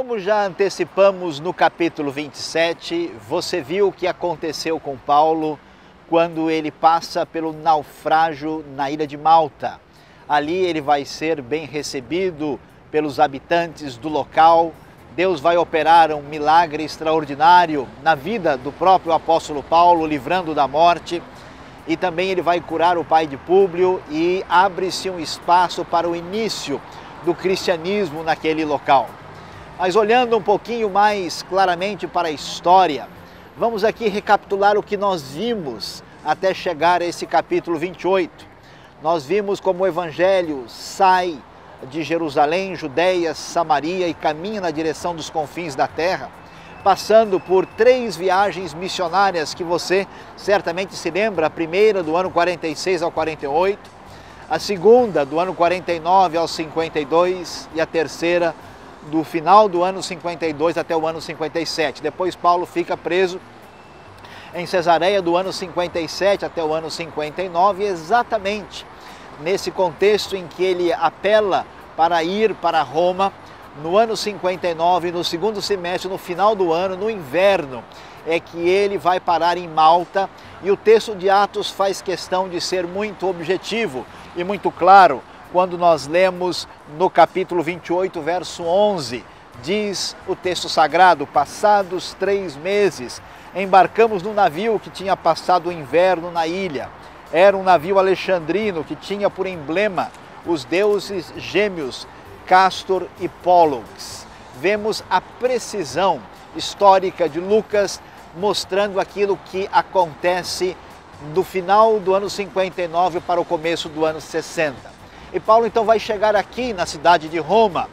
Como já antecipamos no capítulo 27, você viu o que aconteceu com Paulo quando ele passa pelo naufrágio na ilha de Malta. Ali ele vai ser bem recebido pelos habitantes do local. Deus vai operar um milagre extraordinário na vida do próprio apóstolo Paulo, livrando da morte. E também ele vai curar o pai de Públio e abre-se um espaço para o início do cristianismo naquele local. Mas olhando um pouquinho mais claramente para a história, vamos aqui recapitular o que nós vimos até chegar a esse capítulo 28. Nós vimos como o Evangelho sai de Jerusalém, Judeia, Samaria e caminha na direção dos confins da terra, passando por 3 viagens missionárias que você certamente se lembra: a primeira do ano 46 ao 48, a segunda do ano 49 ao 52 e a terceira do final do ano 52 até o ano 57. Depois Paulo fica preso em Cesareia do ano 57 até o ano 59, exatamente nesse contexto em que ele apela para ir para Roma. No ano 59, no segundo semestre, no final do ano, no inverno, é que ele vai parar em Malta, e o texto de Atos faz questão de ser muito objetivo e muito claro. Quando nós lemos no capítulo 28, verso 11, diz o texto sagrado: passados 3 meses, embarcamos num navio que tinha passado o inverno na ilha. Era um navio alexandrino que tinha por emblema os deuses gêmeos Castor e Pólux. Vemos a precisão histórica de Lucas mostrando aquilo que acontece do final do ano 59 para o começo do ano 60. E Paulo então vai chegar aqui na cidade de Roma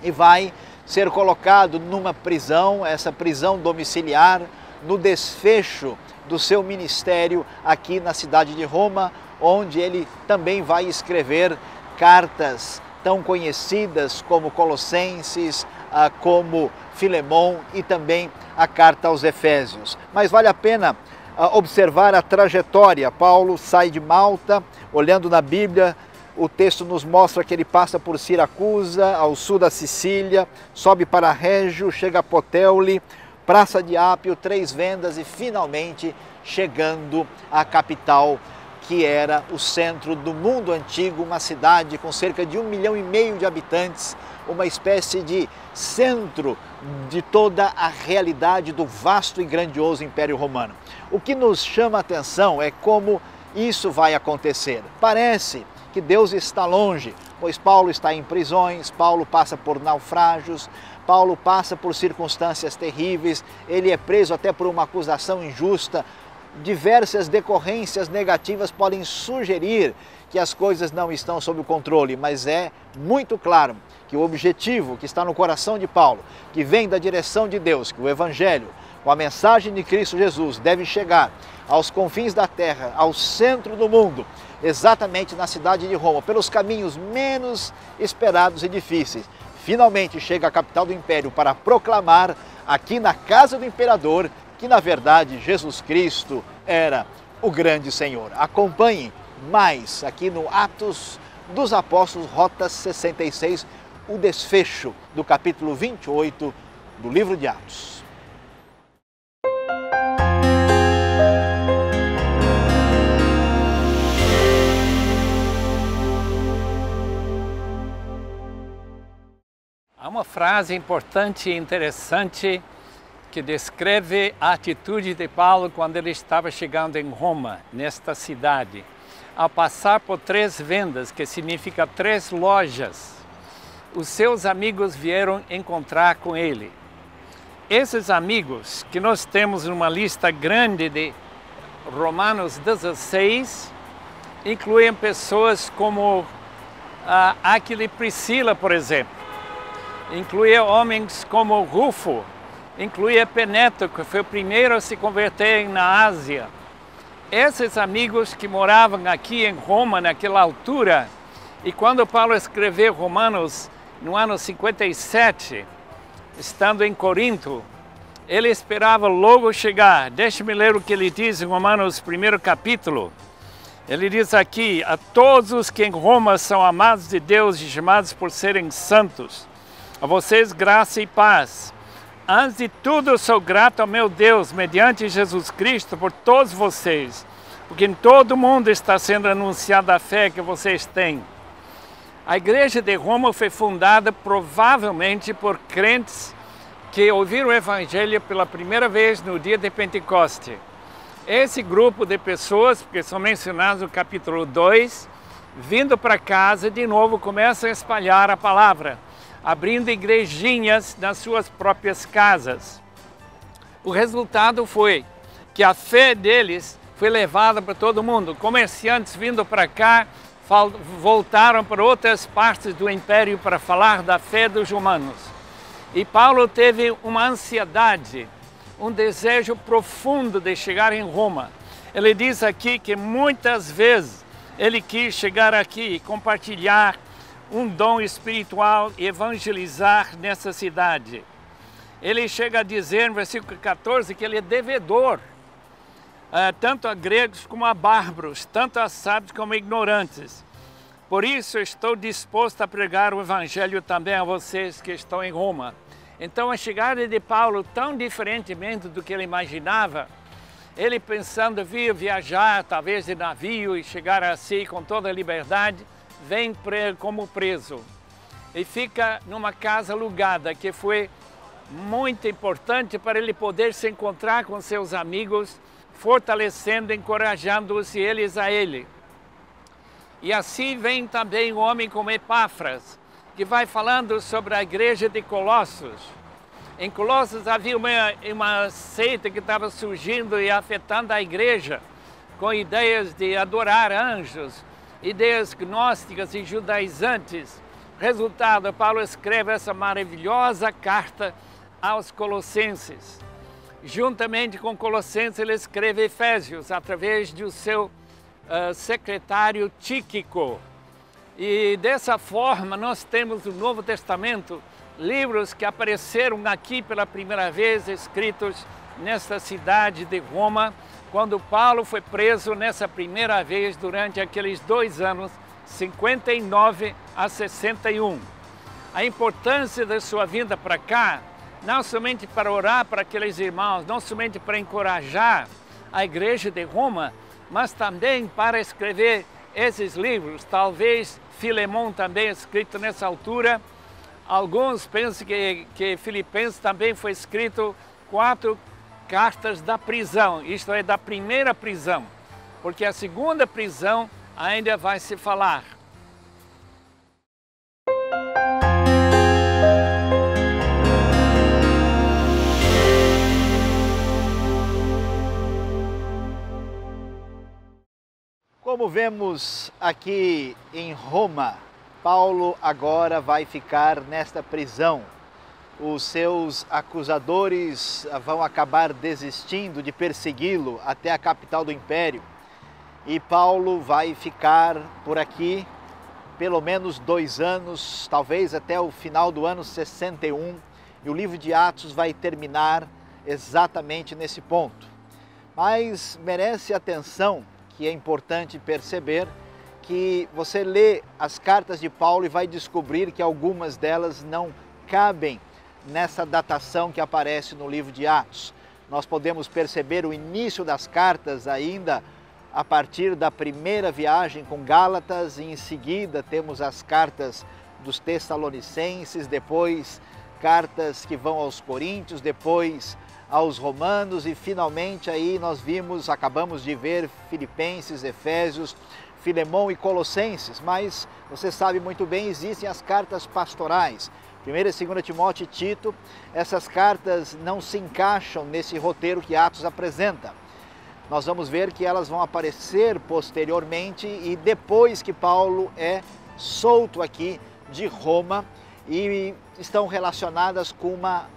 e vai ser colocado numa prisão, essa prisão domiciliar, no desfecho do seu ministério aqui na cidade de Roma, onde ele também vai escrever cartas tão conhecidas como Colossenses, como Filemão e também a carta aos Efésios. Mas vale a pena observar a trajetória. Paulo sai de Malta. Olhando na Bíblia, o texto nos mostra que ele passa por Siracusa, ao sul da Sicília, sobe para Régio, chega a Puteoli, Praça de Ápio, 3 Vendas e finalmente chegando à capital, que era o centro do mundo antigo, uma cidade com cerca de 1,5 milhão de habitantes, uma espécie de centro de toda a realidade do vasto e grandioso Império Romano. O que nos chama a atenção é como isso vai acontecer. Parece que Deus está longe, pois Paulo está em prisões, Paulo passa por naufrágios, Paulo passa por circunstâncias terríveis, ele é preso até por uma acusação injusta. Diversas decorrências negativas podem sugerir que as coisas não estão sob o controle, mas é muito claro que o objetivo que está no coração de Paulo, que vem da direção de Deus, que o Evangelho, com a mensagem de Cristo Jesus, deve chegar aos confins da terra, ao centro do mundo, exatamente na cidade de Roma, pelos caminhos menos esperados e difíceis. Finalmente chega à capital do Império para proclamar aqui na casa do imperador que, na verdade, Jesus Cristo era o grande Senhor. Acompanhe mais aqui no Atos dos Apóstolos, Rota 66, o desfecho do capítulo 28 do livro de Atos. Há uma frase importante e interessante que descreve a atitude de Paulo quando ele estava chegando em Roma, nesta cidade. Ao passar por 3 vendas, que significa 3 lojas, os seus amigos vieram encontrar com ele. Esses amigos, que nós temos numa lista grande de Romanos 16, incluem pessoas como Áquila e Priscila, por exemplo. Incluía homens como Rufo, incluía Peneto, que foi o primeiro a se converter na Ásia. Esses amigos que moravam aqui em Roma naquela altura, e quando Paulo escreveu Romanos no ano 57, estando em Corinto, ele esperava logo chegar. Deixe-me ler o que ele diz em Romanos, 1º capítulo. Ele diz aqui: a todos os que em Roma são amados de Deus e chamados por serem santos, A vocês graça e paz. Antes de tudo, eu sou grato ao meu Deus, mediante Jesus Cristo, por todos vocês, porque em todo mundo está sendo anunciada a fé que vocês têm. A igreja de Roma foi fundada provavelmente por crentes que ouviram o Evangelho pela primeira vez no dia de Pentecoste. Esse grupo de pessoas, que são mencionados no capítulo 2, vindo para casa, de novo começam a espalhar a palavra, abrindo igrejinhas nas suas próprias casas. O resultado foi que a fé deles foi levada para todo mundo. Comerciantes vindo para cá voltaram para outras partes do império para falar da fé dos romanos. E Paulo teve uma ansiedade, um desejo profundo de chegar em Roma. Ele diz aqui que muitas vezes ele quis chegar aqui e compartilhar um dom espiritual e evangelizar nessa cidade. Ele chega a dizer no versículo 14 que ele é devedor, tanto a gregos como a bárbaros, tanto a sábios como a ignorantes. Por isso estou disposto a pregar o evangelho também a vocês que estão em Roma. Então a chegada de Paulo, tão diferentemente do que ele imaginava, ele pensando vir viajar talvez de navio e chegar assim com toda a liberdade, vem como preso e fica numa casa alugada, que foi muito importante para ele poder se encontrar com seus amigos, fortalecendo, encorajando-os e eles a ele. E assim vem também um homem como Epáfras, que vai falando sobre a igreja de Colossos. Em Colossos havia uma seita que estava surgindo e afetando a igreja, com ideias de adorar anjos, ideias gnósticas e judaizantes. Resultado, Paulo escreve essa maravilhosa carta aos Colossenses. Juntamente com Colossenses, ele escreve Efésios, através do seu secretário Tíquico. E dessa forma, nós temos no Novo Testamento livros que apareceram aqui pela primeira vez, escritos nesta cidade de Roma, quando Paulo foi preso nessa primeira vez durante aqueles 2 anos, 59 a 61. A importância da sua vinda para cá, não somente para orar para aqueles irmãos, não somente para encorajar a igreja de Roma, mas também para escrever esses livros, talvez Filemão também escrito nessa altura. Alguns pensam que Filipenses também foi escrito 4 cartas da prisão, isto é, da primeira prisão, porque a segunda prisão ainda vai se falar. Como vemos aqui em Roma, Paulo agora vai ficar nesta prisão. Os seus acusadores vão acabar desistindo de persegui-lo até a capital do império. E Paulo vai ficar por aqui pelo menos 2 anos, talvez até o final do ano 61. E o livro de Atos vai terminar exatamente nesse ponto. Mas merece atenção, que é importante perceber, que você lê as cartas de Paulo e vai descobrir que algumas delas não cabem nessa datação que aparece no livro de Atos. Nós podemos perceber o início das cartas ainda a partir da primeira viagem com Gálatas, e em seguida temos as cartas dos Tessalonicenses, depois cartas que vão aos Coríntios, depois aos Romanos, e finalmente aí nós acabamos de ver Filipenses, Efésios, Filemão e Colossenses. Mas você sabe muito bem, existem as cartas pastorais, 1ª e 2ª Timóteo e Tito. Essas cartas não se encaixam nesse roteiro que Atos apresenta. Nós vamos ver que elas vão aparecer posteriormente e depois que Paulo é solto aqui de Roma, e estão relacionadas com uma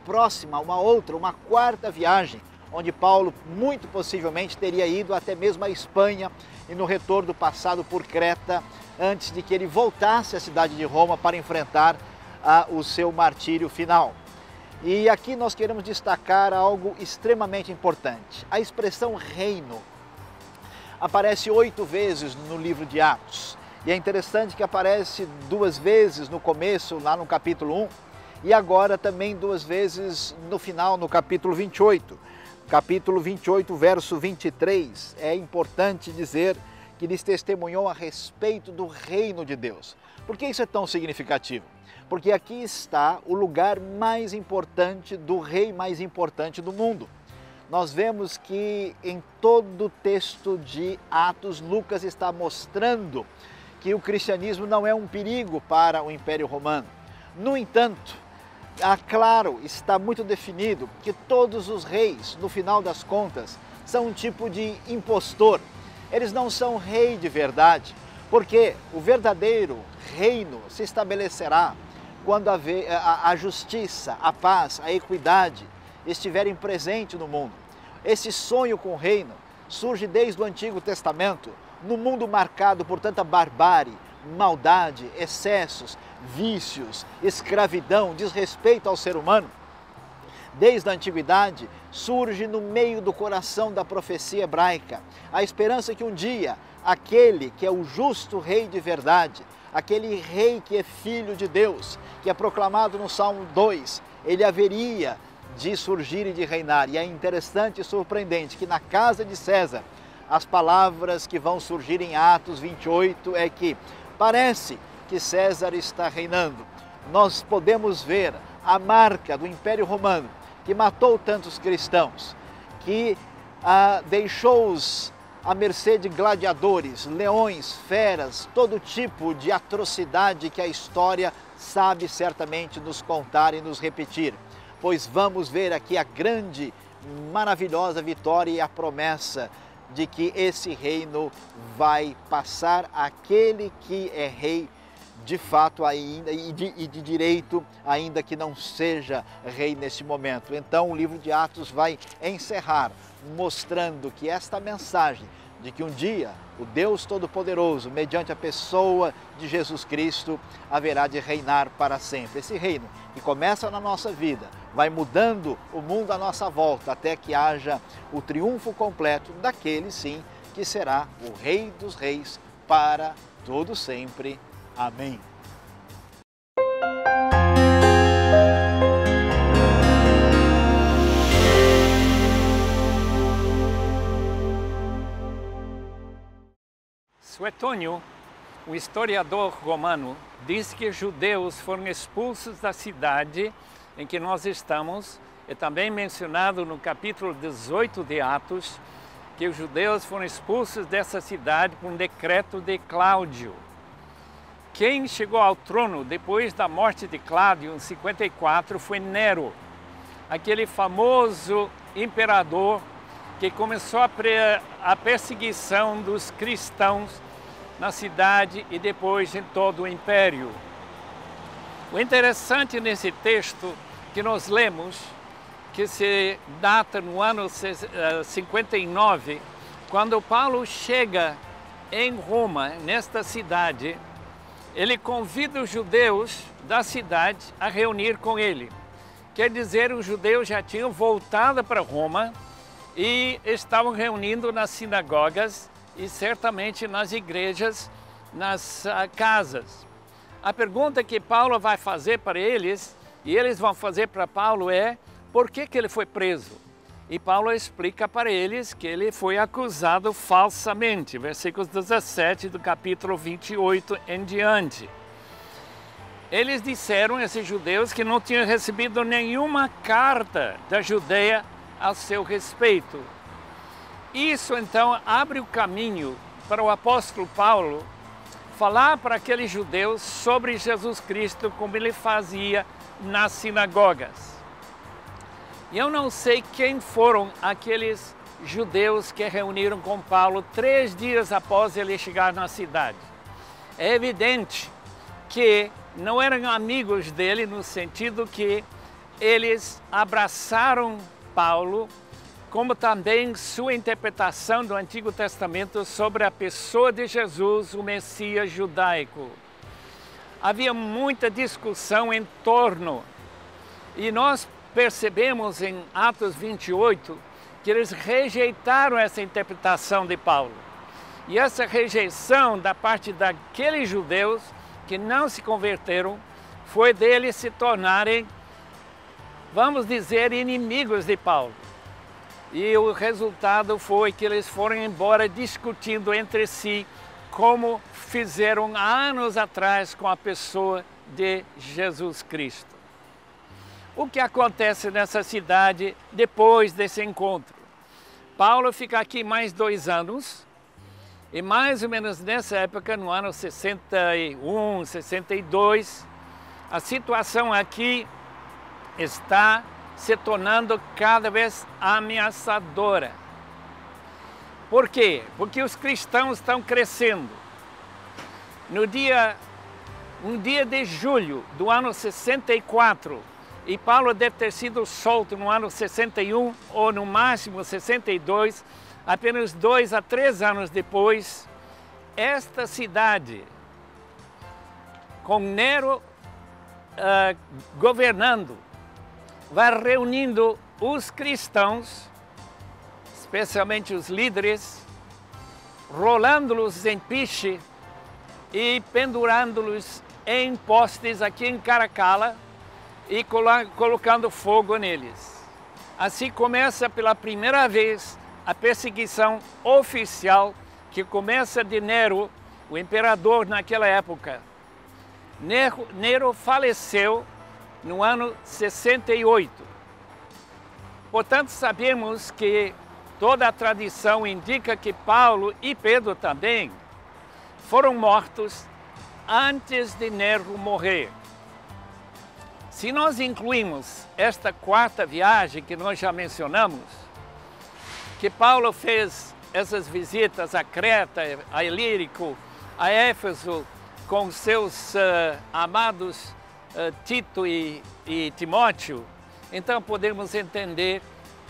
uma 4ª viagem, onde Paulo muito possivelmente teria ido até mesmo à Espanha e no retorno passado por Creta, antes de que ele voltasse à cidade de Roma para enfrentar o seu martírio final. E aqui nós queremos destacar algo extremamente importante. A expressão reino aparece 8 vezes no livro de Atos. E é interessante que aparece 2 vezes no começo, lá no capítulo 1, e agora também 2 vezes no final, no capítulo 28. Capítulo 28, verso 23, é importante dizer que lhes testemunhou a respeito do reino de Deus. Por que isso é tão significativo? Porque aqui está o lugar mais importante do rei mais importante do mundo. Nós vemos que em todo o texto de Atos, Lucas está mostrando que o cristianismo não é um perigo para o Império Romano. No entanto, claro, está muito definido que todos os reis, no final das contas, são um tipo de impostor. Eles não são rei de verdade, porque o verdadeiro reino se estabelecerá quando a justiça, a paz, a equidade estiverem presentes no mundo. Esse sonho com o reino surge desde o Antigo Testamento, no mundo marcado por tanta barbárie, maldade, excessos, vícios, escravidão, desrespeito ao ser humano. Desde a antiguidade, surge no meio do coração da profecia hebraica a esperança que um dia aquele que é o justo rei de verdade, aquele rei que é filho de Deus, que é proclamado no Salmo 2, ele haveria de surgir e de reinar. E é interessante e surpreendente que na casa de César, as palavras que vão surgir em Atos 28 é que parece que César está reinando. Nós podemos ver a marca do Império Romano, que matou tantos cristãos, que deixou-os à mercê de gladiadores, leões, feras, todo tipo de atrocidade que a história sabe certamente nos contar e nos repetir. Pois vamos ver aqui a grande, maravilhosa vitória e a promessa de que esse reino vai passar àquele que é rei de fato ainda e de direito, ainda que não seja rei nesse momento. Então o livro de Atos vai encerrar mostrando que esta mensagem de que um dia o Deus Todo-Poderoso, mediante a pessoa de Jesus Cristo, haverá de reinar para sempre. Esse reino que começa na nossa vida, vai mudando o mundo à nossa volta, até que haja o triunfo completo daquele, sim, que será o Rei dos Reis para todo sempre. Amém. Suetônio, o historiador romano, diz que os judeus foram expulsos da cidade em que nós estamos, é também mencionado no capítulo 18 de Atos, que os judeus foram expulsos dessa cidade por um decreto de Cláudio. Quem chegou ao trono depois da morte de Cláudio, em 54, foi Nero, aquele famoso imperador que começou a perseguição dos cristãos na cidade e depois em todo o império. O interessante nesse texto que nós lemos, que se data no ano 59, quando Paulo chega em Roma, nesta cidade, ele convida os judeus da cidade a reunir com ele. Quer dizer, os judeus já tinham voltado para Roma e estavam reunindo nas sinagogas e certamente nas igrejas, nas casas. A pergunta que Paulo vai fazer para eles, e eles vão fazer para Paulo, é por que ele foi preso? E Paulo explica para eles que ele foi acusado falsamente, versículos 17 do capítulo 28 em diante. Eles disseram, esses judeus, que não tinham recebido nenhuma carta da Judeia a seu respeito. Isso então abre o caminho para o apóstolo Paulo falar para aqueles judeus sobre Jesus Cristo como ele fazia nas sinagogas. E eu não sei quem foram aqueles judeus que reuniram com Paulo 3 dias após ele chegar na cidade. É evidente que não eram amigos dele no sentido que eles abraçaram Paulo, como também sua interpretação do Antigo Testamento sobre a pessoa de Jesus, o Messias judaico. Havia muita discussão em torno, e nós percebemos em Atos 28 que eles rejeitaram essa interpretação de Paulo. E essa rejeição da parte daqueles judeus que não se converteram foi deles se tornarem, vamos dizer, inimigos de Paulo. E o resultado foi que eles foram embora discutindo entre si como fizeram há anos atrás com a pessoa de Jesus Cristo. O que acontece nessa cidade depois desse encontro? Paulo fica aqui mais 2 anos e mais ou menos nessa época, no ano 61, 62, a situação aqui está se tornando cada vez ameaçadora. Por quê? Porque os cristãos estão crescendo. Um dia de julho do ano 64, e Paulo deve ter sido solto no ano 61 ou no máximo 62, apenas 2 a 3 anos depois, esta cidade, com Nero governando, vai reunindo os cristãos, especialmente os líderes, rolando-los em piche e pendurando-los em postes aqui em Caracalla e colocando fogo neles. Assim começa pela primeira vez a perseguição oficial, que começa de Nero, o imperador naquela época. Nero faleceu no ano 68. Portanto, sabemos que toda a tradição indica que Paulo e Pedro também foram mortos antes de Nero morrer. Se nós incluímos esta 4ª viagem que nós já mencionamos, que Paulo fez essas visitas a Creta, a Ilírico, a Éfeso, com seus amados Tito e Timóteo, então podemos entender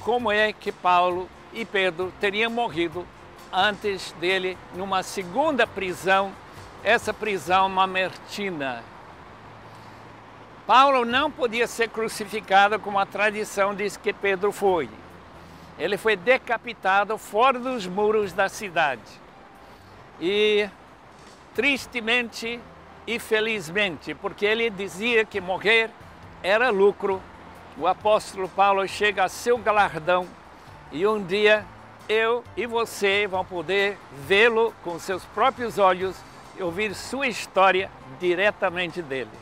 como é que Paulo e Pedro teriam morrido antes dele numa segunda prisão, essa prisão mamertina. Paulo não podia ser crucificado como a tradição diz que Pedro foi. Ele foi decapitado fora dos muros da cidade. E tristemente e felizmente, porque ele dizia que morrer era lucro, o apóstolo Paulo chega a seu galardão e um dia eu e você vão poder vê-lo com seus próprios olhos e ouvir sua história diretamente dele.